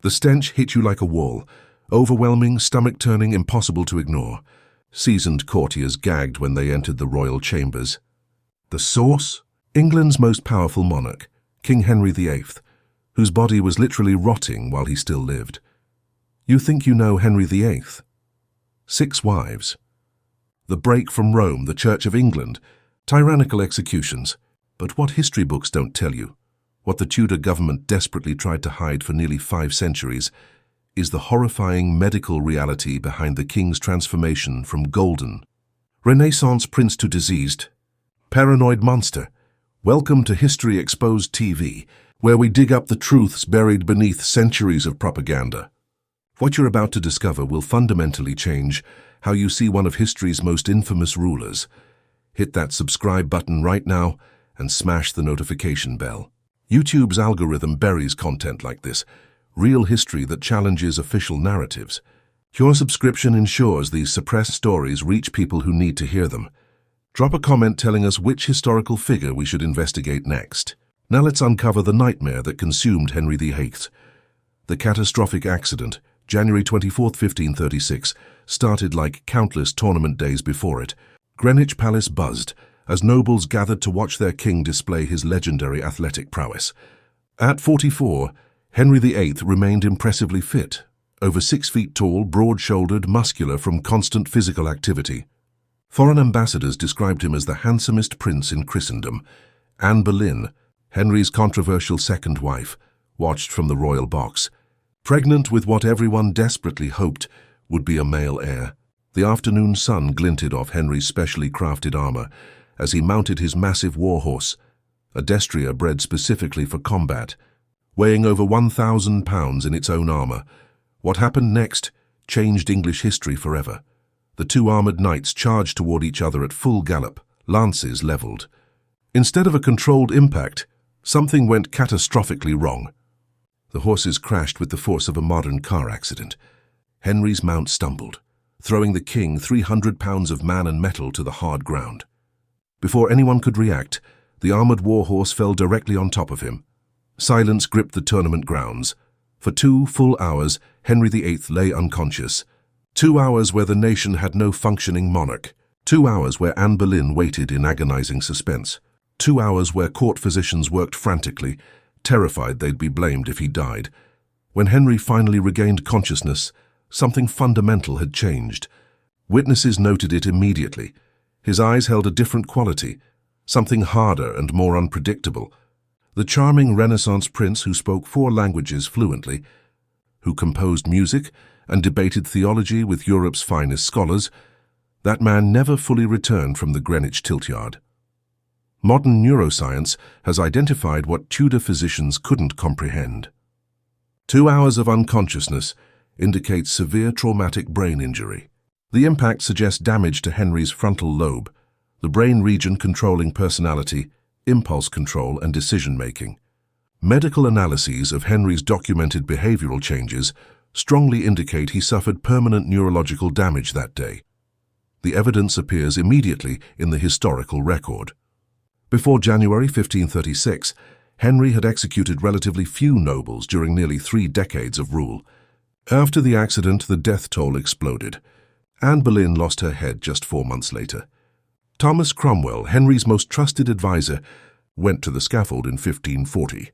The stench hit you like a wall, overwhelming, stomach-turning, impossible to ignore. Seasoned courtiers gagged when they entered the royal chambers. The source? England's most powerful monarch, King Henry VIII, whose body was literally rotting while he still lived. You think you know Henry VIII? 6 wives. The break from Rome, the Church of England, tyrannical executions. But what history books don't tell you, what the Tudor government desperately tried to hide for nearly 5 centuries, is the horrifying medical reality behind the king's transformation from golden Renaissance prince to diseased, paranoid monster. Welcome to History Exposed TV, where we dig up the truths buried beneath centuries of propaganda. What you're about to discover will fundamentally change how you see one of history's most infamous rulers. Hit that subscribe button right now and smash the notification bell. YouTube's algorithm buries content like this, real history that challenges official narratives. Your subscription ensures these suppressed stories reach people who need to hear them. Drop a comment telling us which historical figure we should investigate next. Now let's uncover the nightmare that consumed Henry VIII. The catastrophic accident, January 24, 1536, started like countless tournament days before it. Greenwich Palace buzzed as nobles gathered to watch their king display his legendary athletic prowess. At 44, Henry VIII remained impressively fit, over 6 feet tall, broad-shouldered, muscular from constant physical activity. Foreign ambassadors described him as the handsomest prince in Christendom. Anne Boleyn, Henry's controversial second wife, watched from the royal box, pregnant with what everyone desperately hoped would be a male heir. The afternoon sun glinted off Henry's specially crafted armor as he mounted his massive warhorse, a destrier bred specifically for combat, weighing over 1,000 pounds in its own armor. What happened next changed English history forever. The 2 armored knights charged toward each other at full gallop, lances leveled. Instead of a controlled impact, something went catastrophically wrong. The horses crashed with the force of a modern car accident. Henry's mount stumbled, throwing the king 300 pounds of man and metal to the hard ground. Before anyone could react, the armored warhorse fell directly on top of him. Silence gripped the tournament grounds. For 2 full hours, Henry VIII lay unconscious. 2 hours where the nation had no functioning monarch. 2 hours where Anne Boleyn waited in agonizing suspense. 2 hours where court physicians worked frantically, terrified they'd be blamed if he died. When Henry finally regained consciousness, something fundamental had changed. Witnesses noted it immediately. His eyes held a different quality, something harder and more unpredictable. The charming Renaissance prince who spoke 4 languages fluently, who composed music and debated theology with Europe's finest scholars, that man never fully returned from the Greenwich Tiltyard. Modern neuroscience has identified what Tudor physicians couldn't comprehend. 2 hours of unconsciousness indicates severe traumatic brain injury. The impact suggests damage to Henry's frontal lobe, the brain region controlling personality, impulse control, and decision-making. Medical analyses of Henry's documented behavioral changes strongly indicate he suffered permanent neurological damage that day. The evidence appears immediately in the historical record. Before January 1536, Henry had executed relatively few nobles during nearly 3 decades of rule. After the accident, the death toll exploded. Anne Boleyn lost her head just 4 months later. Thomas Cromwell, Henry's most trusted advisor, went to the scaffold in 1540.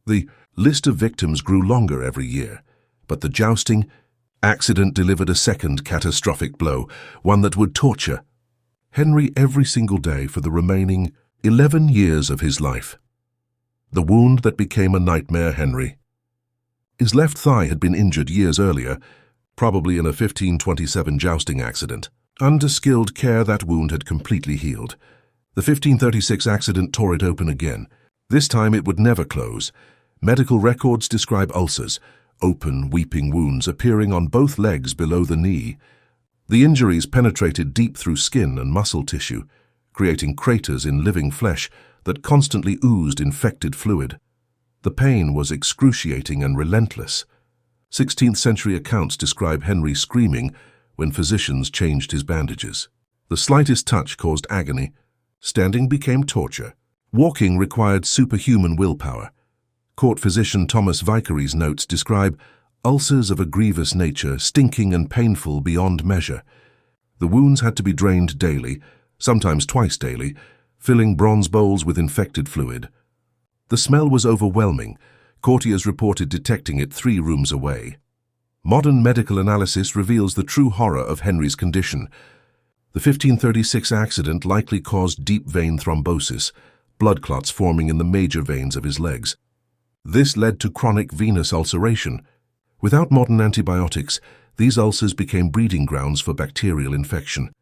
The list of victims grew longer every year, but the jousting accident delivered a second catastrophic blow, one that would torture Henry every single day for the remaining 11 years of his life. The wound that became a nightmare Henry. His left thigh had been injured years earlier, probably in a 1527 jousting accident. Under skilled care, that wound had completely healed. The 1536 accident tore it open again. This time it would never close. Medical records describe ulcers, open, weeping wounds appearing on both legs below the knee. The injuries penetrated deep through skin and muscle tissue, creating craters in living flesh that constantly oozed infected fluid. The pain was excruciating and relentless. 16th century accounts describe Henry screaming when physicians changed his bandages. The slightest touch caused agony. Standing became torture. Walking required superhuman willpower. Court physician Thomas Vicary's notes describe ulcers of a grievous nature, stinking and painful beyond measure. The wounds had to be drained daily, sometimes twice daily, filling bronze bowls with infected fluid. The smell was overwhelming. Courtiers reported detecting it 3 rooms away. Modern medical analysis reveals the true horror of Henry's condition. The 1536 accident likely caused deep vein thrombosis, blood clots forming in the major veins of his legs. This led to chronic venous ulceration. Without modern antibiotics, these ulcers became breeding grounds for bacterial infection.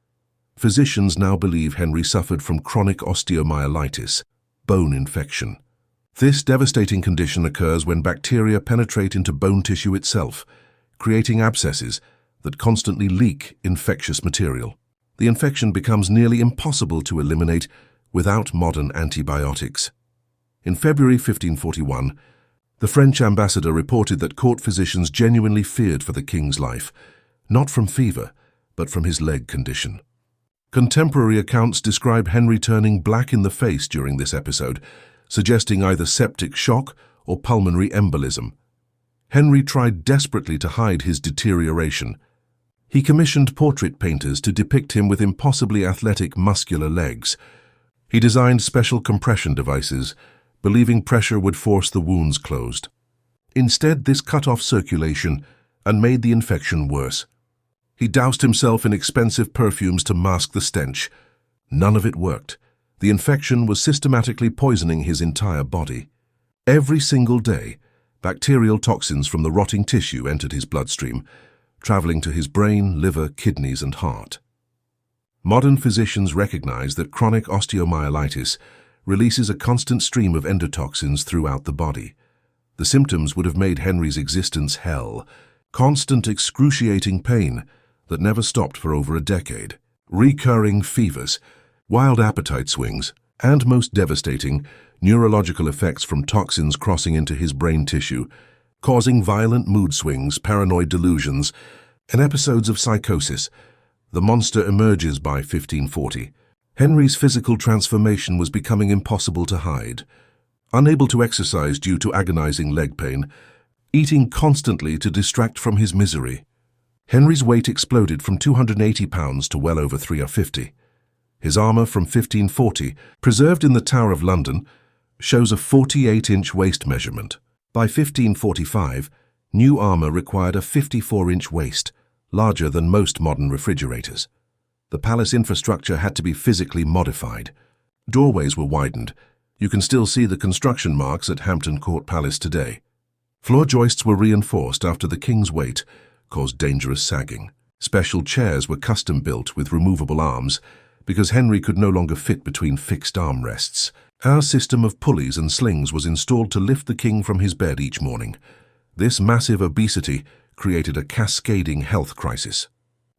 Physicians now believe Henry suffered from chronic osteomyelitis, bone infection. This devastating condition occurs when bacteria penetrate into bone tissue itself, creating abscesses that constantly leak infectious material. The infection becomes nearly impossible to eliminate without modern antibiotics. In February 1541, the French ambassador reported that court physicians genuinely feared for the king's life, not from fever, but from his leg condition. Contemporary accounts describe Henry turning black in the face during this episode, suggesting either septic shock or pulmonary embolism. Henry tried desperately to hide his deterioration. He commissioned portrait painters to depict him with impossibly athletic, muscular legs. He designed special compression devices, believing pressure would force the wounds closed. Instead, this cut off circulation and made the infection worse. He doused himself in expensive perfumes to mask the stench. None of it worked. The infection was systematically poisoning his entire body. Every single day, bacterial toxins from the rotting tissue entered his bloodstream, traveling to his brain, liver, kidneys, and heart. Modern physicians recognize that chronic osteomyelitis releases a constant stream of endotoxins throughout the body. The symptoms would have made Henry's existence hell, constant excruciating pain that never stopped for over a decade, recurring fevers, wild appetite swings, and most devastating, neurological effects from toxins crossing into his brain tissue, causing violent mood swings, paranoid delusions, and episodes of psychosis. The monster emerges by 1540. Henry's physical transformation was becoming impossible to hide. Unable to exercise due to agonizing leg pain, eating constantly to distract from his misery. Henry's weight exploded from 280 pounds to well over 350. His armor from 1540, preserved in the Tower of London, shows a 48-inch waist measurement. By 1545, new armor required a 54-inch waist, larger than most modern refrigerators. The palace infrastructure had to be physically modified. Doorways were widened. You can still see the construction marks at Hampton Court Palace today. Floor joists were reinforced after the king's weight caused dangerous sagging. Special chairs were custom-built with removable arms because Henry could no longer fit between fixed armrests. Our system of pulleys and slings was installed to lift the king from his bed each morning. This massive obesity created a cascading health crisis.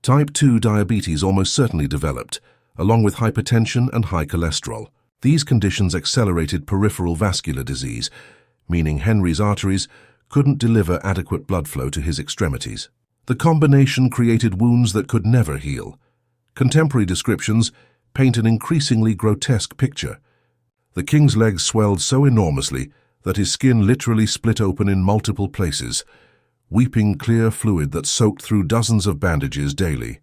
Type 2 diabetes almost certainly developed, along with hypertension and high cholesterol. These conditions accelerated peripheral vascular disease, meaning Henry's arteries couldn't deliver adequate blood flow to his extremities. The combination created wounds that could never heal. Contemporary descriptions paint an increasingly grotesque picture. The king's legs swelled so enormously that his skin literally split open in multiple places, weeping clear fluid that soaked through dozens of bandages daily.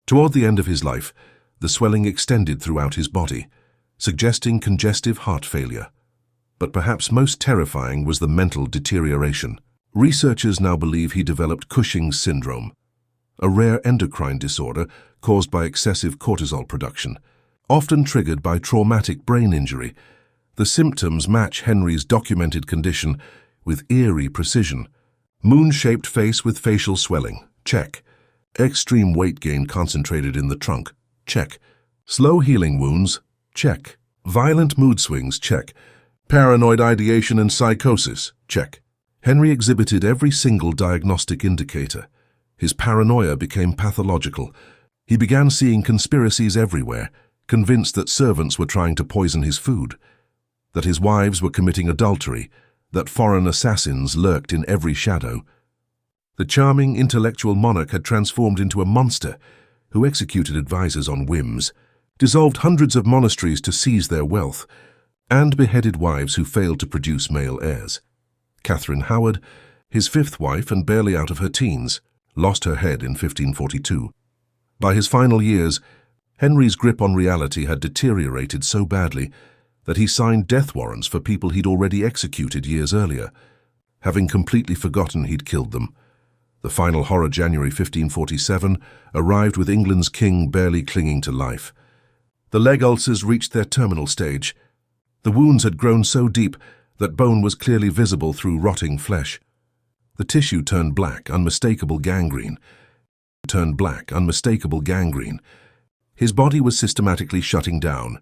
Toward the end of his life, the swelling extended throughout his body, suggesting congestive heart failure. But perhaps most terrifying was the mental deterioration. Researchers now believe he developed Cushing's syndrome, a rare endocrine disorder caused by excessive cortisol production, often triggered by traumatic brain injury. The symptoms match Henry's documented condition with eerie precision. Moon-shaped face with facial swelling, check. Extreme weight gain concentrated in the trunk, check. Slow healing wounds, check. Violent mood swings, check. Paranoid ideation and psychosis, check. Henry exhibited every single diagnostic indicator. His paranoia became pathological. He began seeing conspiracies everywhere, convinced that servants were trying to poison his food, that his wives were committing adultery, that foreign assassins lurked in every shadow. The charming, intellectual monarch had transformed into a monster who executed advisors on whims, dissolved hundreds of monasteries to seize their wealth, and beheaded wives who failed to produce male heirs. Catherine Howard, His fifth wife, and barely out of her teens, lost her head in 1542. By his final years, Henry's grip on reality had deteriorated so badly that he signed death warrants for people he'd already executed years earlier, having completely forgotten he'd killed them. The final horror, January 1547, arrived with England's king barely clinging to life. The leg ulcers reached their terminal stage. The wounds had grown so deep that bone was clearly visible through rotting flesh. The tissue turned black, unmistakable gangrene. His body was systematically shutting down.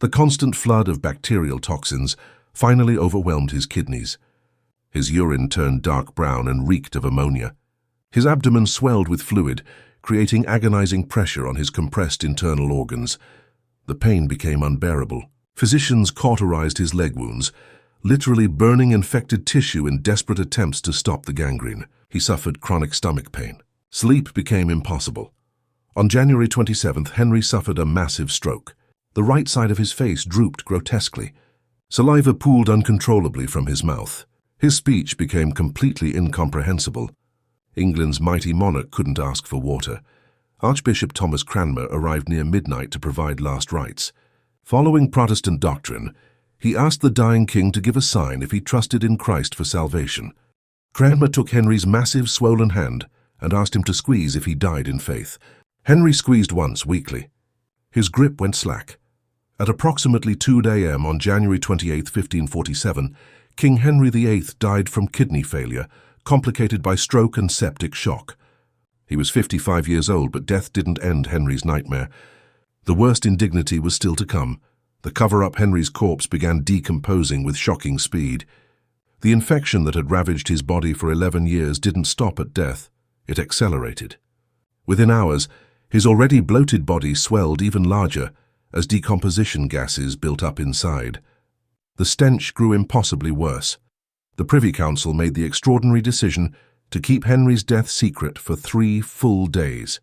The constant flood of bacterial toxins finally overwhelmed his kidneys. His urine turned dark brown and reeked of ammonia. His abdomen swelled with fluid, creating agonizing pressure on his compressed internal organs. The pain became unbearable. Physicians cauterized his leg wounds, literally burning infected tissue in desperate attempts to stop the gangrene. He suffered chronic stomach pain. Sleep became impossible. On January 27th, Henry suffered a massive stroke. The right side of his face drooped grotesquely. Saliva pooled uncontrollably from his mouth. His speech became completely incomprehensible. England's mighty monarch couldn't ask for water. Archbishop Thomas Cranmer arrived near midnight to provide last rites. Following Protestant doctrine, he asked the dying king to give a sign if he trusted in Christ for salvation. Cranmer took Henry's massive, swollen hand and asked him to squeeze if he died in faith. Henry squeezed once, weakly. His grip went slack. At approximately 2 a.m. on January 28, 1547, King Henry VIII died from kidney failure, complicated by stroke and septic shock. He was 55 years old, but death didn't end Henry's nightmare. The worst indignity was still to come. The cover-up Henry's corpse began decomposing with shocking speed. The infection that had ravaged his body for 11 years didn't stop at death. It accelerated. Within hours, his already bloated body swelled even larger as decomposition gases built up inside. The stench grew impossibly worse. The Privy Council made the extraordinary decision to keep Henry's death secret for 3 full days.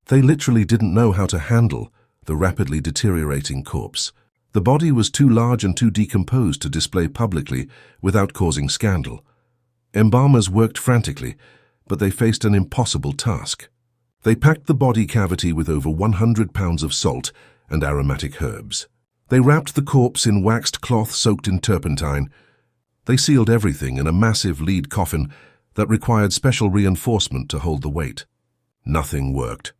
They literally didn't know how to handle the rapidly deteriorating corpse. The body was too large and too decomposed to display publicly without causing scandal. Embalmers worked frantically, but they faced an impossible task. They packed the body cavity with over 100 pounds of salt and aromatic herbs. They wrapped the corpse in waxed cloth soaked in turpentine. They sealed everything in a massive lead coffin that required special reinforcement to hold the weight. Nothing worked.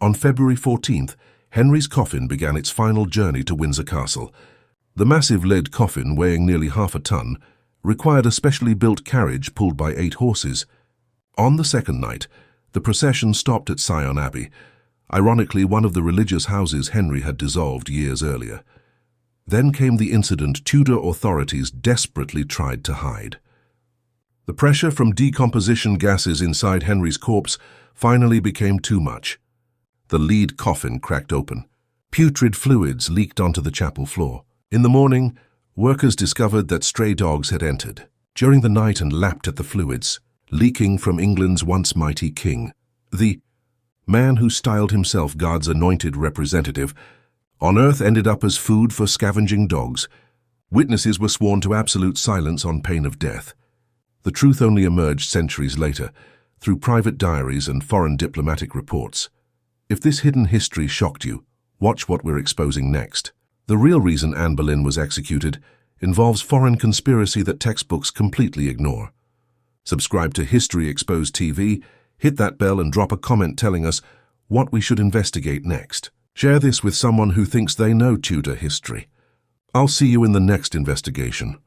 On February 14th, Henry's coffin began its final journey to Windsor Castle. The massive lead coffin, weighing nearly half a ton, required a specially built carriage pulled by 8 horses. On the second night, the procession stopped at Sion Abbey, ironically one of the religious houses Henry had dissolved years earlier. Then came the incident Tudor authorities desperately tried to hide. The pressure from decomposition gases inside Henry's corpse finally became too much. The lead coffin cracked open. Putrid fluids leaked onto the chapel floor. In the morning, workers discovered that stray dogs had entered during the night and lapped at the fluids, leaking from England's once mighty king. The man who styled himself God's anointed representative on earth ended up as food for scavenging dogs. Witnesses were sworn to absolute silence on pain of death. The truth only emerged centuries later, through private diaries and foreign diplomatic reports. If this hidden history shocked you, watch what we're exposing next. The real reason Anne Boleyn was executed involves foreign conspiracy that textbooks completely ignore. Subscribe to History Exposed TV, hit that bell and drop a comment telling us what we should investigate next. Share this with someone who thinks they know Tudor history. I'll see you in the next investigation.